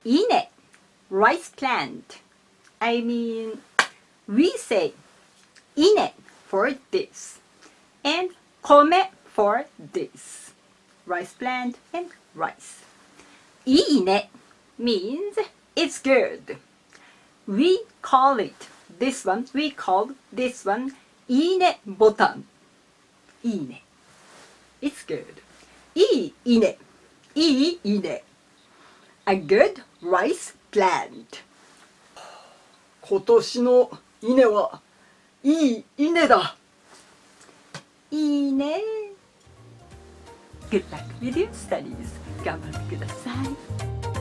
iine, rice plant. I mean, we say iine for this and kome for this. Rice plant and rice. Iine means it's good. We call this one iine button. Iine. It's good. Iine. Iine. A good rice plant. 今年の稲はいい稲だ。いいね。Good luck with your studies. 頑張ってください。